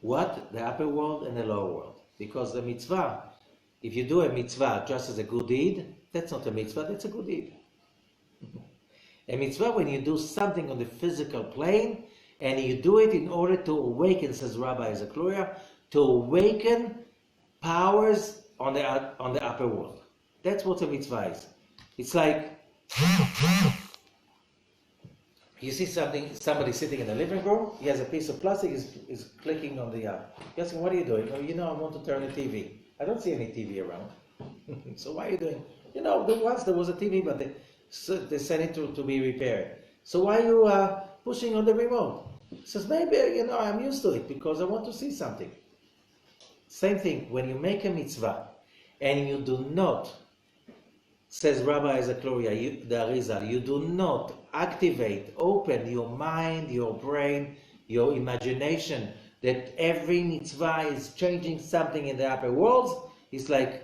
What? The upper world and the lower world. Because the mitzvah, if you do a mitzvah just as a good deed, that's not a mitzvah, that's a good deed. A mitzvah when you do something on the physical plane, and you do it in order to awaken, says Rabbi Zakloria, to awaken powers on the upper world. That's what a mitzvah is. It's like you see somebody sitting in the living room, he has a piece of plastic, is clicking on the you're asking, what are you doing? Oh, I want to turn the TV. I don't see any TV around. So why are you doing? Once there was a TV, but they sent it to be repaired. So why are you pushing on the remote? He says, maybe, I'm used to it because I want to see something. Same thing, when you make a mitzvah and you do not, says Rabbi Zakloria, the Arizal, you do not activate, open your mind, your brain, your imagination, that every mitzvah is changing something in the upper worlds. It's like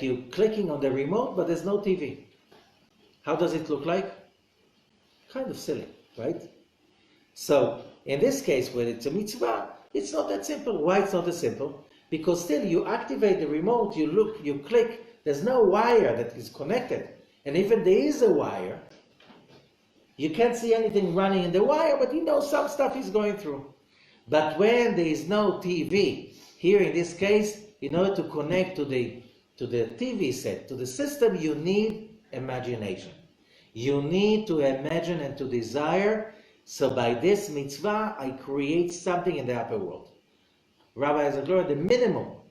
you clicking on the remote, but there's no TV. How does it look like? Kind of silly, right? So, in this case, when it's a mitzvah, it's not that simple. Why it's not that simple? Because still, you activate the remote, you look, you click, there's no wire that is connected. And even there is a wire, you can't see anything running in the wire, but some stuff is going through. But when there is no TV, here in this case, in order to connect to the TV set, to the system, you need imagination. You need to imagine and to desire. So by this mitzvah, I create something in the upper world. Rabbi Zakloria, the minimum,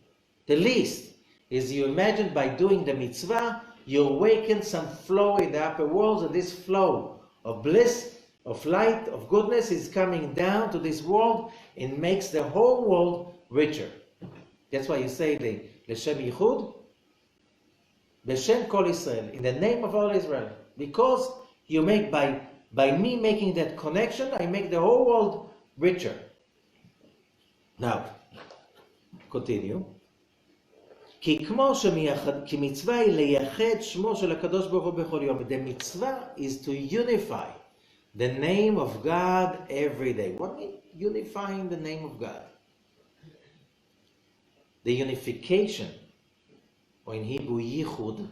the least, is you imagine by doing the mitzvah, you awaken some flow in the upper worlds, and this flow of bliss, of light, of goodness is coming down to this world and makes the whole world richer. That's why you say the L'Shem Yichud, B'Shem Kol Israel, in the name of all Israel. Because you make, by me making that connection, I make the whole world richer. Now, continue. The mitzvah is to unify the name of God every day. What means unifying the name of God? The unification, or in Hebrew, yichud,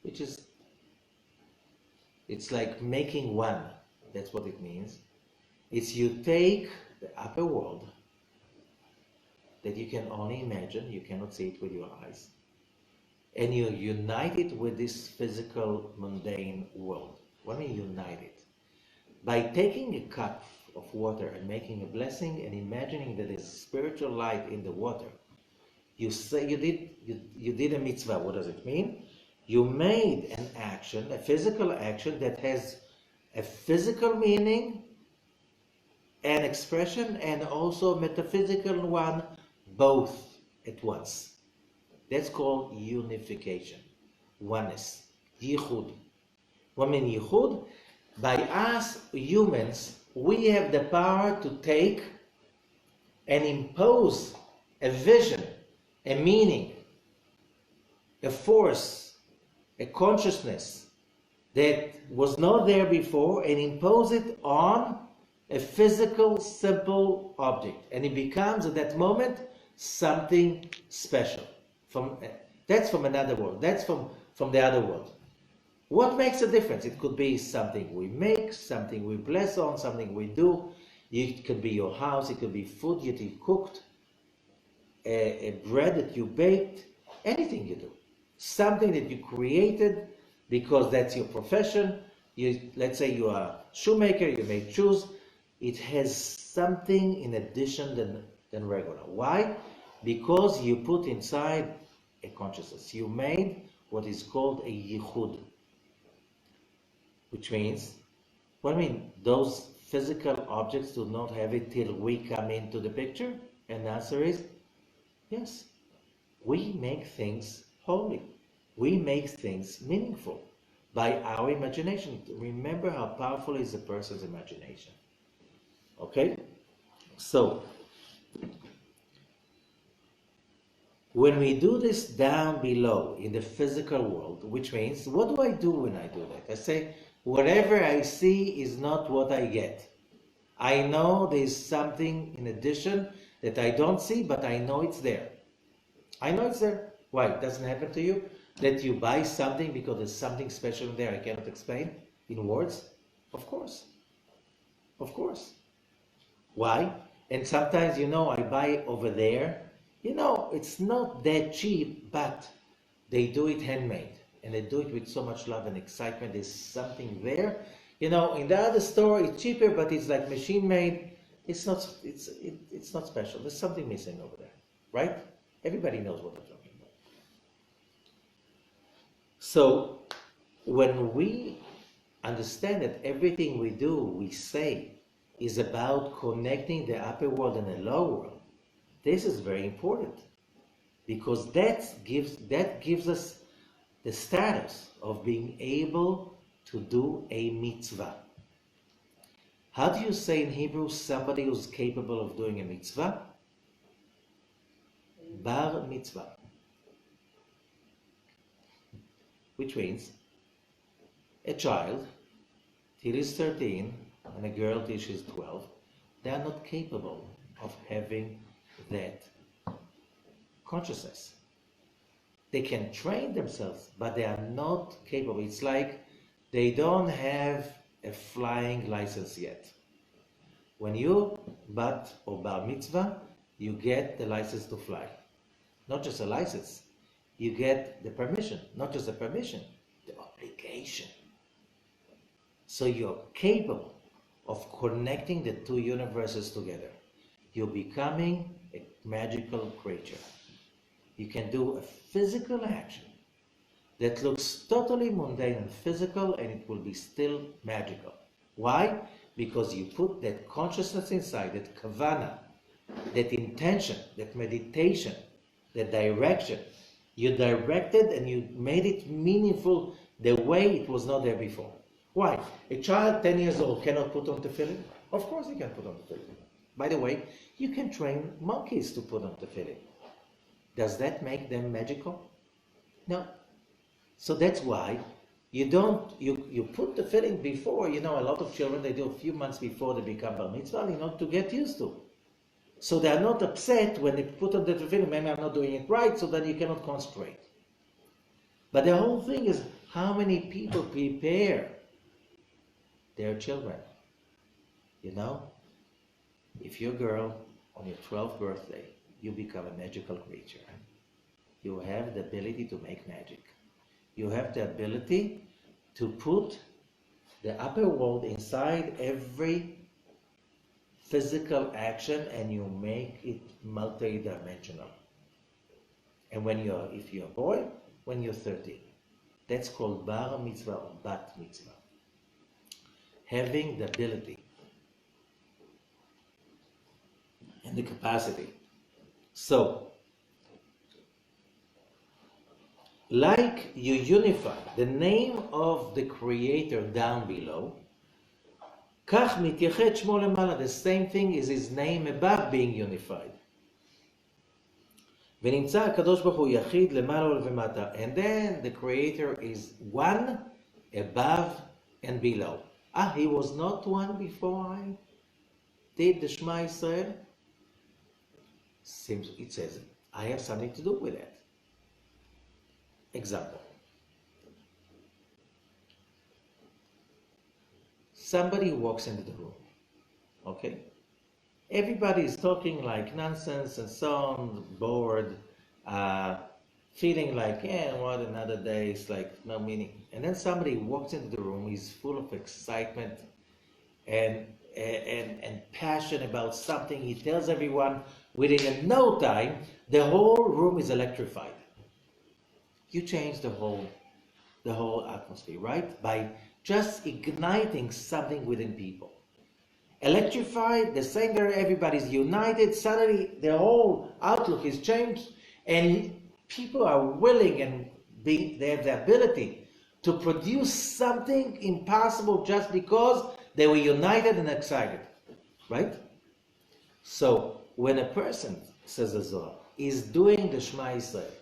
which is, it's like making one. That's what it means. It's you take the upper world that you can only imagine, you cannot see it with your eyes, and you unite it with this physical, mundane world. What do you unite it? By taking a cup of water and making a blessing and imagining that there's spiritual light in the water, you say you did a mitzvah. What does it mean? You made an action, a physical action that has a physical meaning and expression, and also a metaphysical one, both at once. That's called unification, oneness, yichud. What means yichud? By us humans, we have the power to take and impose a vision, a meaning, a force, a consciousness that was not there before and impose it on a physical, simple object. And it becomes, at that moment, something special. That's from another world. That's from the other world. What makes a difference? It could be something we make, something we bless on, something we do. It could be your house, it could be food that you cooked, a bread that you baked, anything you do. Something that you created because that's your profession. Let's say you are a shoemaker, you make shoes. It has something in addition than regular. Why? Because you put inside a consciousness. You made what is called a yichud. Which means, what I mean, those physical objects do not have it till we come into the picture? And the answer is, yes. We make things holy. We make things meaningful by our imagination. Remember how powerful is a person's imagination. Okay? So, when we do this down below in the physical world, which means, what do I do when I do that? I say, whatever I see is not what I get. I know there's something in addition that I don't see, but I know it's there. I know it's there. Why? It doesn't happen to you that you buy something because there's something special in there I cannot explain in words? Of course. Of course. Why? And sometimes, I buy over there. It's not that cheap, but they do it handmade. And they do it with so much love and excitement. There's something there. In the other store, it's cheaper, but it's like machine made. It's not special. There's something missing over there, right? Everybody knows what I'm talking about. So, when we understand that everything we do, we say, is about connecting the upper world and the lower world, this is very important. Because that gives us the status of being able to do a mitzvah. How do you say in Hebrew somebody who's capable of doing a mitzvah? Bar mitzvah. Which means a child till he's 13 and a girl till she's 12, they are not capable of having that consciousness. They can train themselves, but they are not capable. It's like they don't have a flying license yet. When you bat or bar mitzvah, you get the license to fly. Not just a license, you get the permission. Not just the permission, the obligation. So you're capable of connecting the two universes together. You're becoming a magical creature. You can do a physical action that looks totally mundane and physical, and it will be still magical. Why? Because you put that consciousness inside, that kavana, that intention, that meditation, that direction. You directed and you made it meaningful the way it was not there before. Why? A child 10 years old cannot put on tefillin? Of course he can put on tefillin. By the way, you can train monkeys to put on tefillin. Does that make them magical? No. So that's why you put the tefillin before. A lot of children, they do a few months before they become bar mitzvah, to get used to. So they are not upset when they put on the tefillin, maybe I'm not doing it right, so then you cannot concentrate. But the whole thing is how many people prepare their children. If you're a girl on your 12th birthday, you become a magical creature. You have the ability to make magic. You have the ability to put the upper world inside every physical action, and you make it multi-dimensional. And if you're a boy, when you're 13, that's called bar mitzvah or bat mitzvah. Having the ability and the capacity. So, like you unify the name of the Creator down below, כך מתייחד שמו למעלה. The same thing is his name above being unified. ונמצא הקדוש ברוך הוא יחיד למעלה ולמטה. And then the creator is one above and below. He was not one before I did the Shema Israel? It says, I have something to do with that. Example. Somebody walks into the room, okay? Everybody is talking like nonsense and so on, bored, feeling like, what another day, it's like no meaning. And then somebody walks into the room, he's full of excitement and passion about something. He tells everyone, within no time, the whole room is electrified. You change the whole atmosphere, right? By just igniting something within people. Electrified, the same there, everybody's united, suddenly the whole outlook is changed, and people are willing and they have the ability to produce something impossible just because they were united and excited, right? So when a person, says the Zohar, is doing the Shema Israel,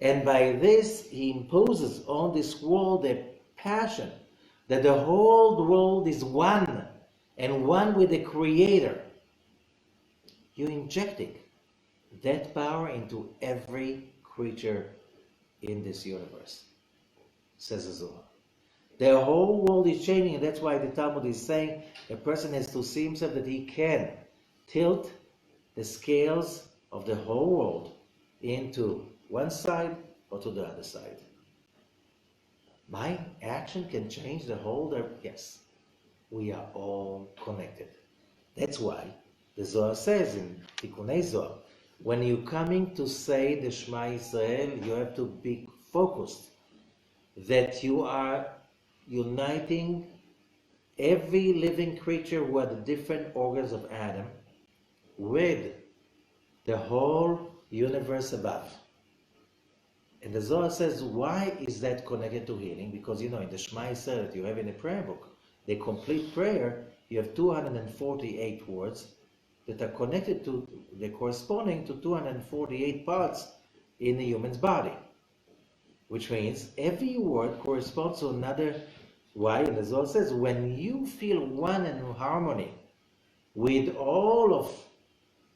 and by this he imposes on this world a passion that the whole world is one, and one with the Creator, you're injecting that power into every creature in this universe, says the Zohar. The whole world is changing, and that's why the Talmud is saying a person has to see himself that he can tilt the scales of the whole world into one side or to the other side. My action can change the whole, yes. We are all connected. That's why the Zohar says in Tikkunei Zohar, when you're coming to say the Shema Israel, you have to be focused that you are uniting every living creature who are the different organs of Adam with the whole universe above. And the Zohar says, why is that connected to healing? Because in the Shema Israel that you have in the prayer book, the complete prayer, you have 248 words that are connected to, they're corresponding to 248 parts in the human's body. Which means every word corresponds to another. Why? And the Zohar says, when you feel one and in harmony with all of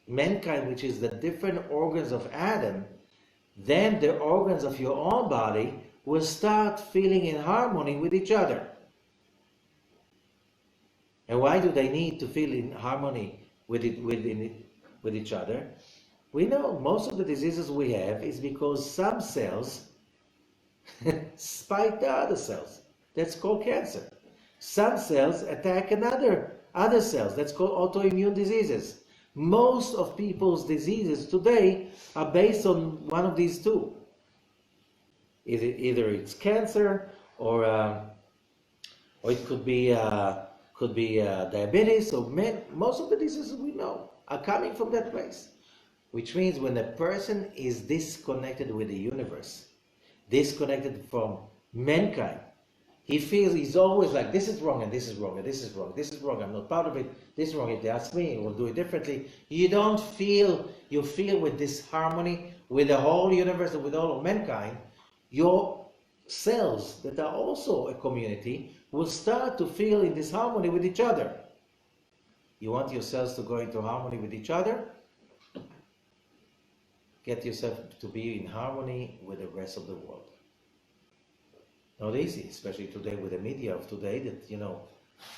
mankind, which is the different organs of Adam, then the organs of your own body will start feeling in harmony with each other. And why do they need to feel in harmony with each other? We know most of the diseases we have is because some cells spite the other cells. That's called cancer. Some cells attack other cells. That's called autoimmune diseases. Most of people's diseases today are based on one of these two. Either it's cancer or it could be diabetes, or most of the diseases we know are coming from that place. Which means when a person is disconnected with the universe, disconnected from mankind, he feels he's always like, this is wrong and this is wrong and this is wrong, this is wrong, I'm not part of it, this is wrong, if they ask me, we'll do it differently. You feel with this harmony with the whole universe and with all of mankind, your cells that are also a community will start to feel in this harmony with each other. You want your cells to go into harmony with each other? Get yourself to be in harmony with the rest of the world. Not easy, especially today with the media of today, that,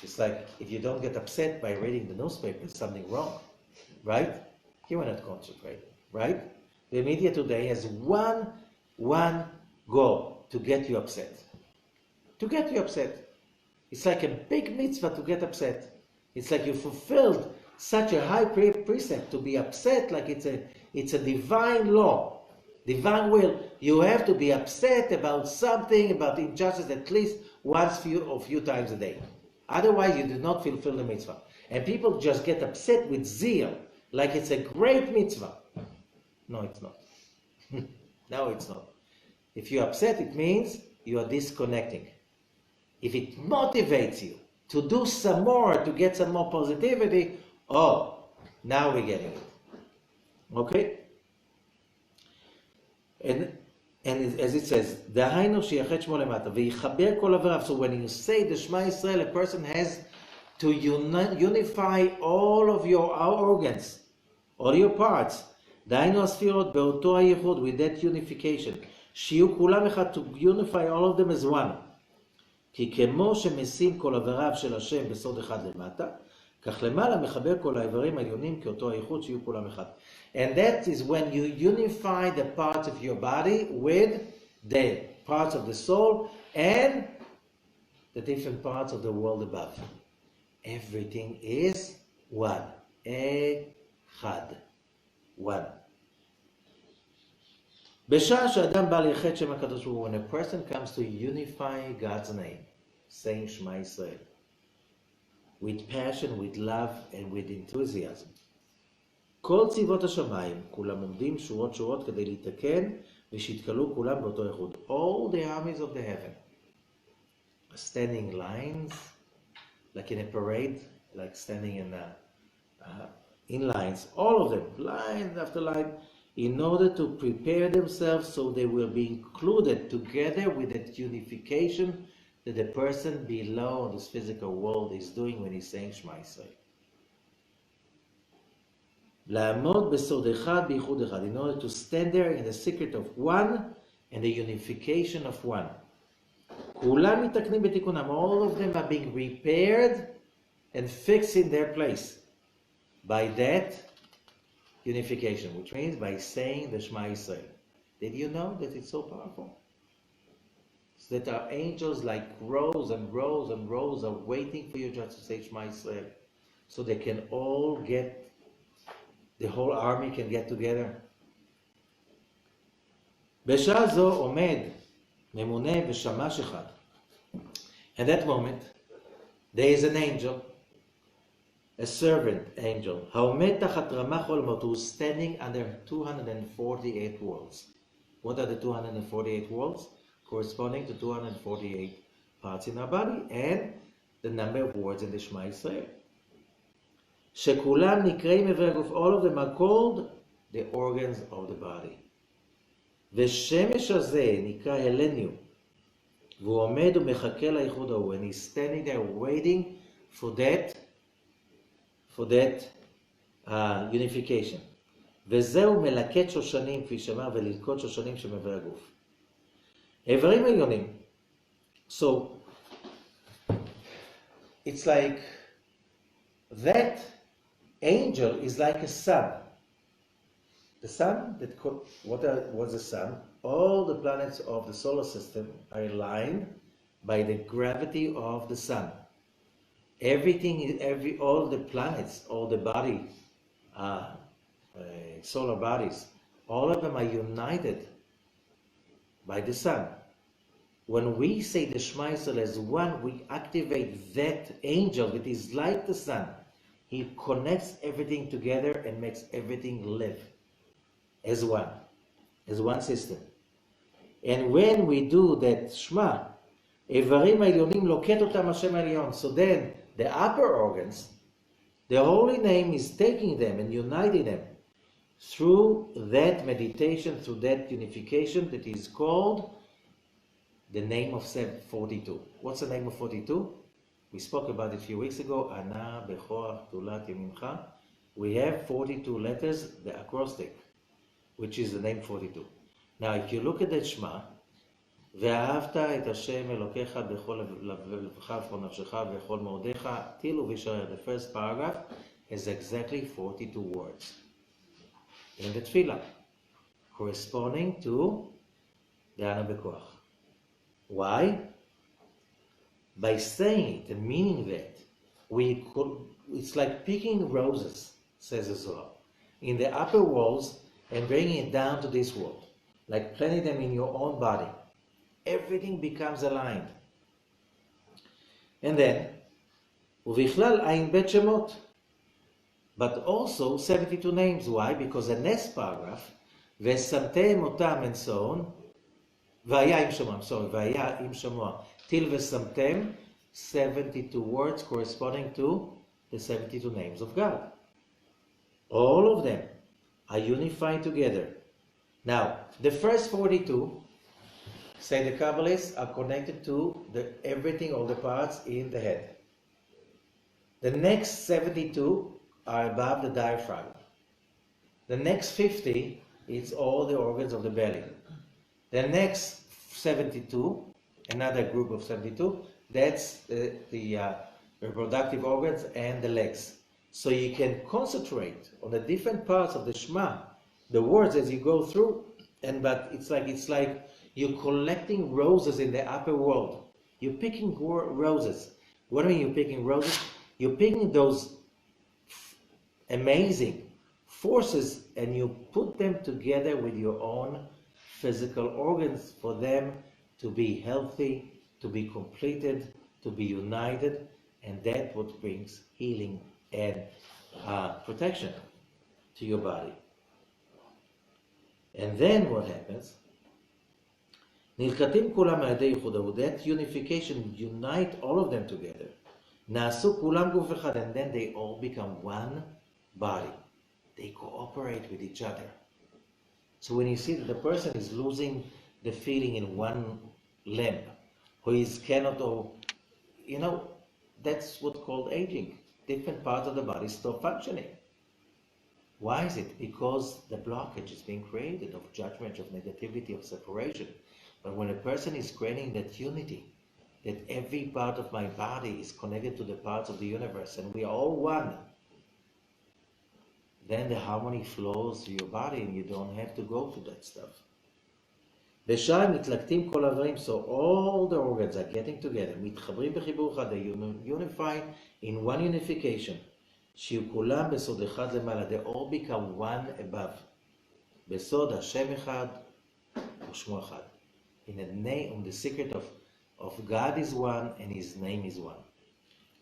it's like if you don't get upset by reading the newspaper, there's something wrong, right? You are not concentrating, right? The media today has one goal: to get you upset. To get you upset. It's like a big mitzvah to get upset. It's like you fulfilled such a high precept to be upset, like it's a divine law, divine will. You have to be upset about something, about injustice, at least once or few times a day. Otherwise, you do not fulfill the mitzvah. And people just get upset with zeal, like it's a great mitzvah. No, it's not. No, it's not. If you're upset, it means you are disconnecting. If it motivates you to do some more, to get some more positivity, now we're getting it. Okay? And as it says, דהיינו שיחד שמו למטה, ויחבר כל אבריו. So when you say the Shema Yisrael, a person has to unify all of your organs, all your parts. דהיינו הספירות באותו הייחוד, with that unification. שיהיו כולם אחד, to unify all of them as one. כי כמו שמשים כל אבריו של השם בסוד אחד למטה, כך למעלה מחבר כל האיברים העליונים כאותו הייחוד שיהיו כולם אחד. And that is when you unify the parts of your body with the parts of the soul and the different parts of the world above. Everything is one. אחד. One. בשעה שאדם בא לייחד שם הקדוש ברוך הוא, when a person comes to unify God's name, saying Shema Yisrael, with passion, with love, and with enthusiasm. כל צבאות השמיים, כולם עומדים שורות שורות כדי להתקן, ושיתקלו כולם באותו איחוד. All the armies of the heaven are standing lines, like in a parade, like standing in lines, all of them, line after line, in order to prepare themselves so they will be included together with that unification that the person below in this physical world is doing when he's saying Shema Yisrael. לעמוד בסוד אחד בייחוד אחד, in order to stand there in the secret of one and the unification of one. כולם מתקנים בתיקונם, all of them are being repaired and fixed in their place by that unification, which means by saying the Shema Yisrael. Did you know that it's so powerful? So that our angels, like rows and rows and rows, are waiting for you just to say Shema Yisrael, so they can all get, the whole army can get together. בשעה זו עומד ממונה ושמש אחד. At that moment, there is an angel, a servant angel, העומד תחת רמ"ח עולמות, who is standing under 248 worlds. What are the 248 worlds? Corresponding to 248 parts in our body and the number of words in the Shema Yisrael. שכולם נקראים איברי הגוף, all of them are called the organs of the body. ושמש הזה נקרא הלניום, והוא עומד ומחכה לאיחוד ההוא, and he's standing there waiting for that unification. וזהו מלקט שושנים, כפי שאמר, וללקוט שושנים שמאיברי הגוף. איברים עליונים. So, it's like that angel is like a sun. The sun, what's the sun? All the planets of the solar system are aligned by the gravity of the sun. All the planets, all the body, solar bodies, all of them are united by the sun. When we say the Shema Yisrael as one, we activate that angel that is like the sun. He connects everything together and makes everything live as one system. And when we do that Shema, איברים העליונים לוקט אותם השם העליון. So then the upper organs, the holy name is taking them and uniting them through that meditation, through that unification that is called the name of 42. What's the name of 42? We spoke about it a few weeks ago. Ana bechoach tulat yamincha. We have 42 letters, the acrostic, which is the name 42. Now, if you look at the Shema, ואהבת את השם אלוקיך בכל לבבך ובכל נפשך ובכל מאודיך, till ובשער. The first paragraph has exactly 42 words in the tefillah, corresponding to the Ana bekoach. Why? By saying it and meaning that, it's like picking roses, says the Zohar, in the upper walls and bringing it down to this world, like planting them in your own body. Everything becomes aligned. And then, ובכלל עין בית שמות, but also 72 names. Why? Because the next paragraph, ושמתם אותם and so on, והיה עם שמוע, והיה עם שמוע, till ושמתם, 72 words corresponding to the 72 names of God. All of them are unified together Now, the first 42, say the Kabbalists, are connected to everything, all the parts in the head. The next 72 are above the diaphragm. The next 50, it's all the organs of the belly. The next 72, another group of 72, that's the reproductive organs and the legs. So you can concentrate on the different parts of the Shema, the words as you go through, but it's like you're collecting roses in the upper world. You're picking roses. What do you mean you're picking roses? You're picking those amazing forces and you put them together with your own physical organs for them to be healthy, to be completed, to be united, and that's what brings healing and protection to your body. And then what happens? נלכדים כולם על ידי ייחוד, that unification unite all of them together. נעשו כולם גוף אחד, and then they all become one body. They cooperate with each other. So when you see that the person is losing the feeling in one limb, who is cannot, or that's what's called aging. Different parts of the body stop functioning. Why is it? Because the blockage is being created of judgment, of negativity, of separation. But when a person is creating that unity, that every part of my body is connected to the parts of the universe and we are all one, then the harmony flows to your body and you don't have to go through that stuff. בשעה מתלכדים כל האיברים, so all the organs are getting together, מתחברים בחיבור אחד, they unify in one unification, שיהיו כולם בסוד אחד למעלה, they all become one above. בסוד השם אחד ושמו אחד. In the name, the secret of God is one and His name is one.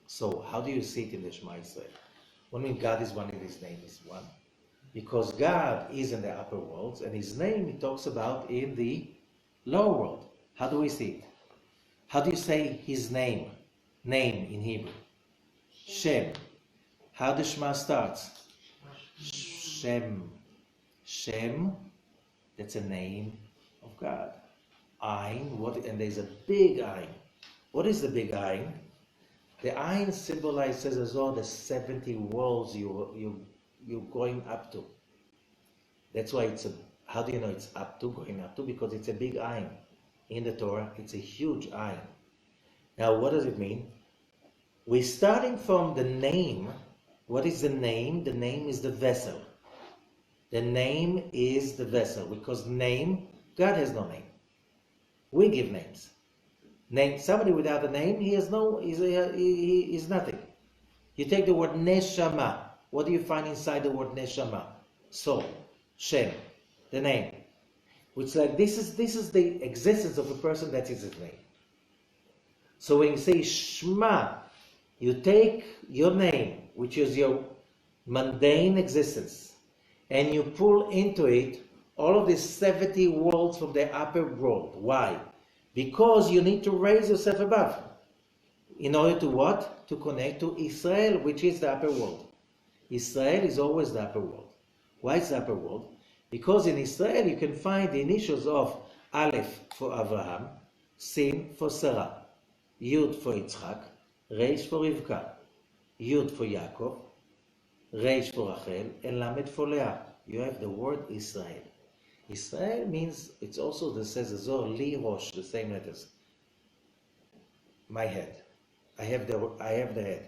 So how do you see it in the Shema Israel? What do you mean God is one and His name is one? Because God is in the upper worlds and His name He talks about in the lower world. How do we see it? How do you say His name? Name in Hebrew. Shem. How the Shema starts? Shem. Shem, that's a name of God. Ayin, and there's a big Ayin. What is the big Ayin? The Ayin symbolizes as well the 70 worlds you're going up to. That's why how do you know it's going up to? Because it's a big Ayin. In the Torah, it's a huge Ayin. Now, what does it mean? We're starting from the name. What is the name? The name is the vessel. The name is the vessel. Because name, God has no name. We give names. Name somebody without a name, he is nothing. You take the word neshama. What do you find inside the word neshama? Soul, Shem, the name. Which this is the existence of a person, that is his name. So when you say Shema, you take your name, which is your mundane existence, and you pull into it all of these 70 worlds from the upper world. Why? Because you need to raise yourself above. In order to what? To connect to Israel, which is the upper world. Israel is always the upper world. Why is the upper world? Because in Israel you can find the initials of Aleph for Abraham, Sin for Sarah, Yud for Yitzchak, Reish for Rivka, Yud for Yaakov, Reish for Rachel, and Lamed for Leah. You have the word Israel. Israel means, it's also, the says the Zohar, Li Rosh, the same letters. My head. I have the head.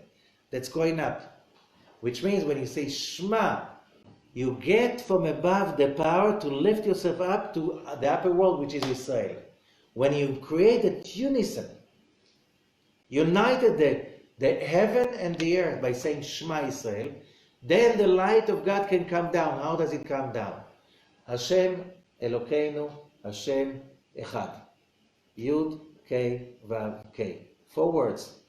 That's going up. Which means when you say Shema, you get from above the power to lift yourself up to the upper world, which is Israel. When you create a unison, united the heaven and the earth by saying Shema Israel, then the light of God can come down. How does it come down? Hashem Elokeinu, Hashem Echad. Yud, K, Vav, K. 4 words.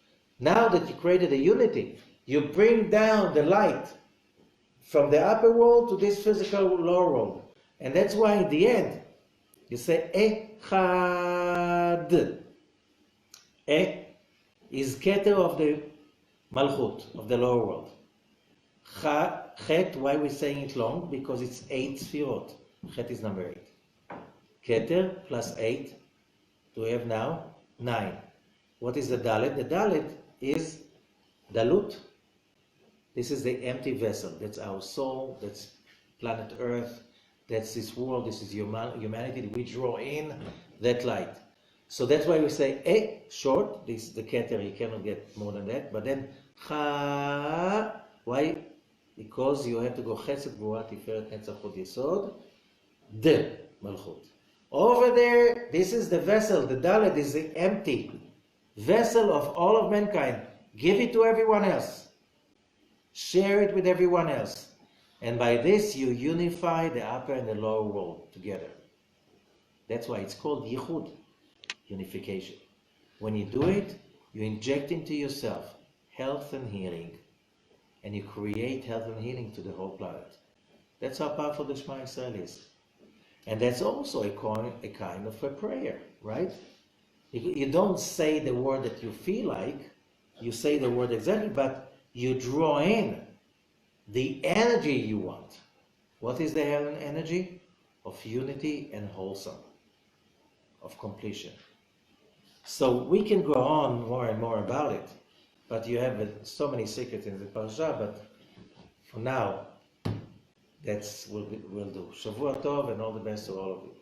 Now that you created a unity, you bring down the light from the upper world to this physical lower world. And that's why in the end, you say Echad. Is Keter of the Malchut, of the lower world. Chet, why we're saying it long? Because it's 8 Sfirot. Chet is number 8. Keter plus 8. Do we have now? 9. What is the Dalet? The Dalet is Dalut. This is the empty vessel. That's our soul. That's planet Earth. That's this world. This is humanity. We draw in that light. So that's why we say short. This is the Keter. You cannot get more than that. But then Cha. Why? Because you have to go Chesed, Gvura, Tiferet, Netzach, Hod, Yesod. D. Malchut. Over there, this is the vessel. The Dalet is the empty vessel of all of mankind. Give it to everyone else. Share it with everyone else. And by this, you unify the upper and the lower world together. That's why it's called Yichud, unification. When you do it, you inject into yourself health and healing. And you create health and healing to the whole planet. That's how powerful the Shema Yisrael is. And that's also a kind of a prayer, right? You don't say the word that you feel like, you say the word exactly, but you draw in the energy you want. What is the energy? Of unity and wholesome, of completion. So we can go on more and more about it, but you have so many secrets in the parasha, but for now, we'll do. Shavua Tov and all the best to all of you.